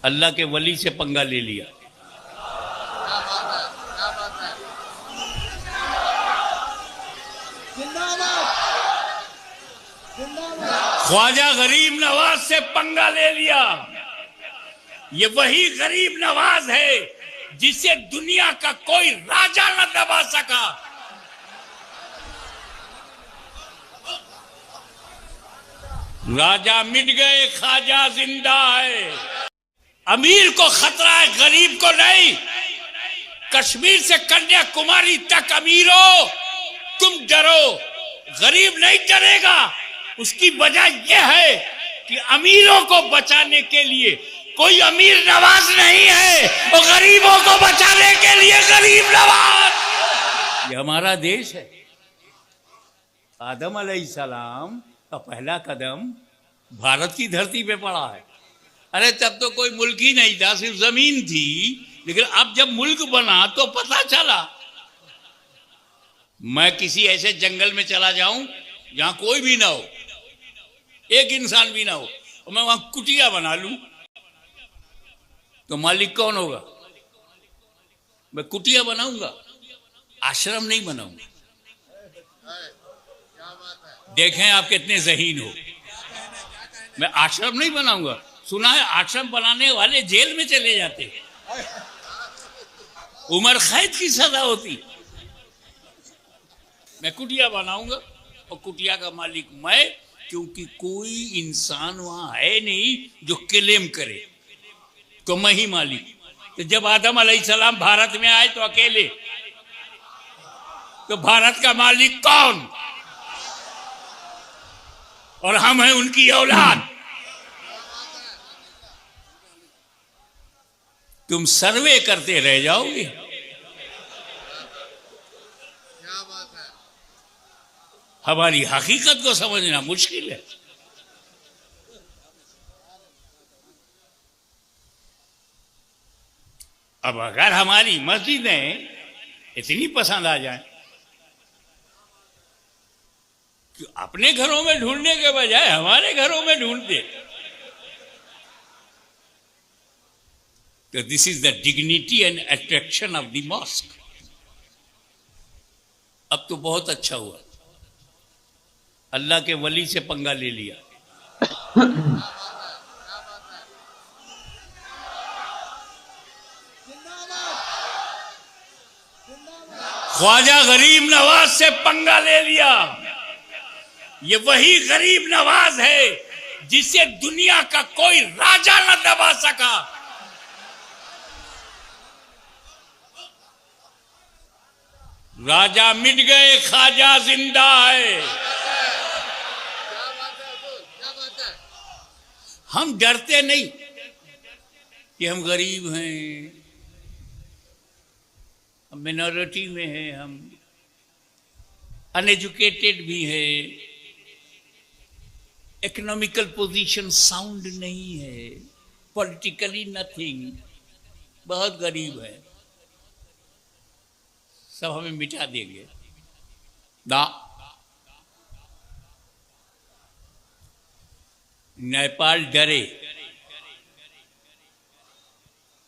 अल्लाह के वली से पंगा ले लिया। ख्वाजा गरीब नवाज से पंगा ले लिया। ये वही गरीब नवाज है जिसे दुनिया का कोई राजा न दबा सका। राजा मिट गए, ख्वाजा जिंदा है। अमीर को खतरा है, गरीब को नहीं। कश्मीर से कन्याकुमारी तक अमीरों तुम डरो, गरीब नहीं डरेगा। उसकी वजह यह है कि अमीरों को बचाने के लिए कोई अमीर नवाज नहीं है और गरीबों को बचाने के लिए गरीब नवाज। ये हमारा देश है। आदम अलैहिस्सलाम का पहला कदम भारत की धरती पे पड़ा है। अरे तब तो कोई मुल्क ही नहीं था, सिर्फ जमीन थी। लेकिन अब जब मुल्क बना तो पता चला। मैं किसी ऐसे जंगल में चला जाऊं जहां कोई भी ना हो, एक इंसान भी ना हो, और मैं वहां कुटिया बना लूं तो मालिक कौन होगा? मैं कुटिया बनाऊंगा, आश्रम नहीं बनाऊंगा। देखें आप कितने ज़हीन हो। मैं आश्रम नहीं बनाऊंगा। सुना है आश्रम बनाने वाले जेल में चले जाते, उम्र कैद की सजा होती। मैं कुटिया बनाऊंगा और कुटिया का मालिक मैं, क्योंकि कोई इंसान वहां है नहीं जो क्लेम करे, तो मैं ही मालिक। तो जब आदम अलैहिस्सलाम भारत में आए तो अकेले, तो भारत का मालिक कौन? और हम हैं उनकी औलाद। तुम सर्वे करते रह जाओगे। हमारी हकीकत को समझना मुश्किल है। अब अगर हमारी मस्जिदें इतनी पसंद आ जाए कि अपने घरों में ढूंढने के बजाय हमारे घरों में ढूंढते, तो this is the dignity and attraction of the mosque. अब तो बहुत अच्छा हुआ, अल्लाह के वली से पंगा ले लिया। ख्वाजा गरीब नवाज से पंगा ले लिया। ये वही गरीब नवाज है जिसे दुनिया का कोई राजा न दबा सका। राजा मिट गए, ख्वाजा जिंदा है। हम डरते नहीं कि हम गरीब हैं, हम मिनॉरिटी में हैं, हम अनएजुकेटेड भी हैं, इकोनॉमिकल पोजीशन साउंड नहीं है, पॉलिटिकली नथिंग, बहुत गरीब है, सब हमें मिटा देंगे ना। नेपाल डरे,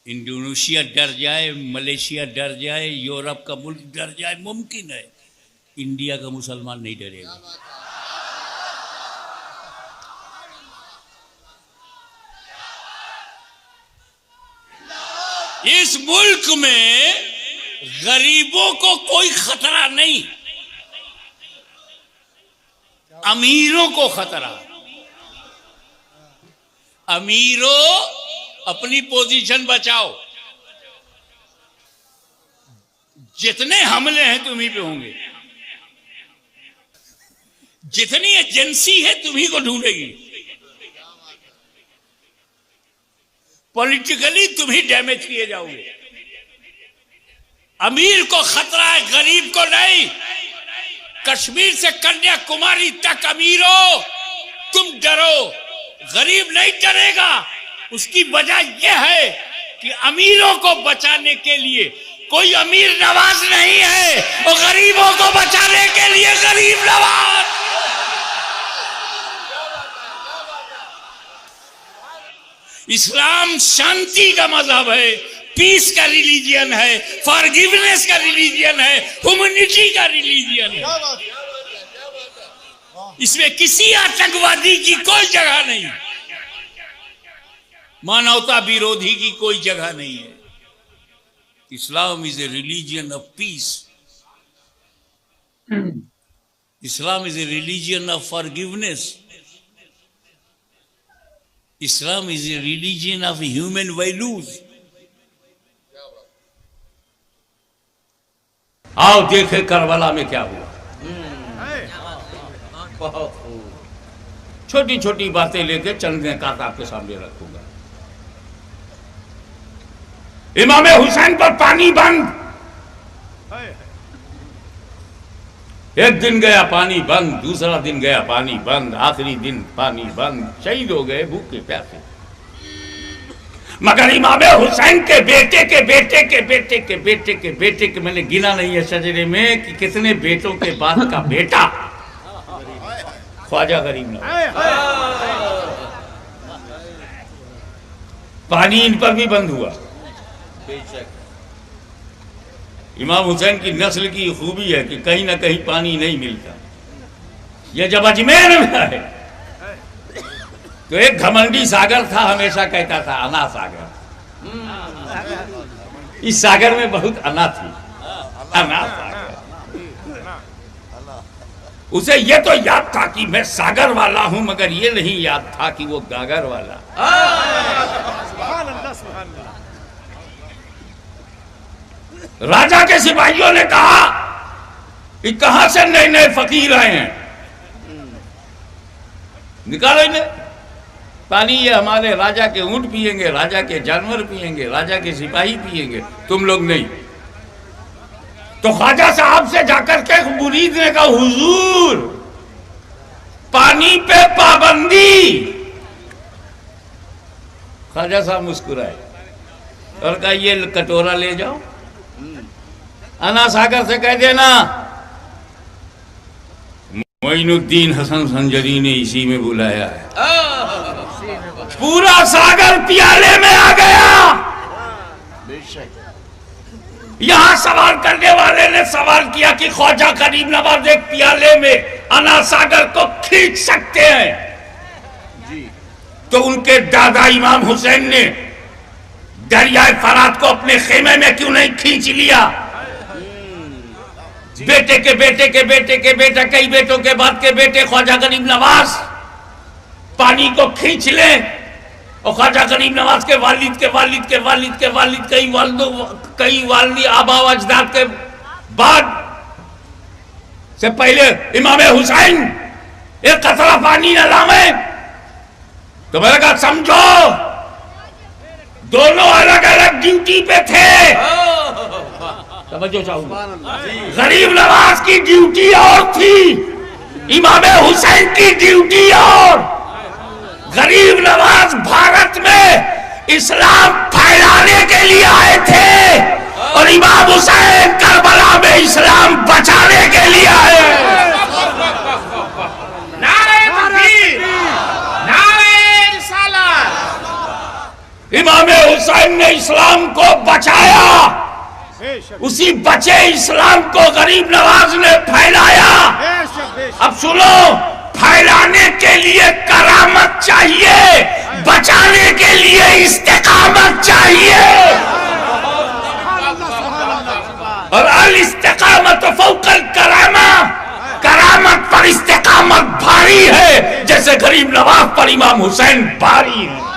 इंडोनेशिया डर जाए, मलेशिया डर जाए, यूरोप का मुल्क डर जाए, मुमकिन है। इंडिया का मुसलमान नहीं डरेगा। इस मुल्क में गरीबों को कोई खतरा नहीं, अमीरों को खतरा। अमीरों अपनी पोजीशन बचाओ, जितने हमले हैं तुम्ही पे होंगे, जितनी एजेंसी है तुम्ही को ढूंढेगी, पॉलिटिकली तुम्ही डैमेज किए जाओगे। अमीर को खतरा है, गरीब को नहीं। कश्मीर से कन्याकुमारी तक अमीरों तुम डरो, गरीब नहीं डरेगा। उसकी वजह यह है कि अमीरों को बचाने के लिए कोई अमीर नवाज नहीं है और गरीबों को बचाने के लिए गरीब नवाज। इस्लाम शांति का मजहब है, पीस का रिलीजियन है, फॉरगिवनेस का रिलीजियन है, ह्यूमैनिटी का रिलीजियन है। इसमें किसी आतंकवादी की कोई जगह नहीं, मानवता विरोधी की कोई जगह नहीं है। Islam is a religion of peace, Islam is a religion of forgiveness, Islam is a religion of human values. आओ देखे करबला में क्या हुआ। छोटी छोटी बातें लेके चंद कात आपके सामने रखूंगा। इमाम हुसैन पर पानी बंद, एक दिन गया पानी बंद, दूसरा दिन गया पानी बंद, आखिरी दिन पानी बंद, शहीद हो गए भूखे प्यासे। मगर इमाम हुसैन के बेटे के बेटे के बेटे के बेटे के बेटे के, मैंने गिना नहीं है शजरे में कि कितने बेटों के बाद का बेटा ख्वाजा गरीब नवाज, पानी इन पर भी बंद हुआ। इमाम हुसैन की नस्ल की खूबी है कि कहीं ना कहीं पानी नहीं मिलता। यह जब अजमेर में है तो एक घमंडी सागर था, हमेशा कहता था अना सागर। इस सागर में बहुत अना थी, अना सागर। उसे ये तो याद था कि मैं सागर वाला हूं, मगर ये नहीं याद था कि वो गागर वाला। राजा के सिपाहियों ने कहा कि कहां से नए नए फकीर आए हैं, निकालो इन्हें पानी। ये हमारे राजा के ऊंट पिएंगे, राजा के जानवर पिएंगे, राजा के सिपाही पिएंगे, तुम लोग नहीं। तो ख्वाजा साहब से जाकर के मुरीद ने कहा हुजूर पानी पे पाबंदी। ख्वाजा साहब मुस्कुराए और कहा ये कटोरा ले जाओ, अना सागर से कह देना मोइनुद्दीन हसन संजरी ने इसी में बुलाया है। पूरा सागर प्याले में आ गया। यहां सवाल करने वाले ने सवाल किया कि ख्वाजा गरीब नवाज एक प्याले में अना सागर को खींच सकते हैं, तो उनके दादा इमाम हुसैन ने दरियाए फरात को अपने खेमे में क्यों नहीं खींच लिया। बेटे के बेटे के बेटे के बेटा, कई बेटों के बाद के बेटे ख्वाजा गरीब नवाज पानी को खींच ले, और ख्वाजा गरीब नवाज के वालिद के वालिद के वालिद के वालिद, कई वालिद आबा अजदाद के बाद से पहले इमाम हुसैन एक कतरा पानी न लावे। तो मैंने कहा समझो दोनों अलग अलग ड्यूटी पे थे। समझो चाहूंगा, गरीब नवाज की ड्यूटी और थी, इमाम हुसैन की ड्यूटी और। गरीब नवाज भारत में इस्लाम फैलाने के लिए आए थे, और इमाम हुसैन करबला में इस्लाम बचाने के लिए आए। नारे तकबीर, नारे रिसालत। इमाम हुसैन ने इस्लाम को बचाया, उसी बचे इस्लाम को गरीब नवाज ने फैलाया। अब सुनो, फैलाने के लिए करामत चाहिए, बचाने के लिए इस्तिकामत चाहिए। और अल इस्तिकामत फौकल करामा, करामत पर इस्तिकामत भारी है, जैसे गरीब नवाज पर इमाम हुसैन भारी है।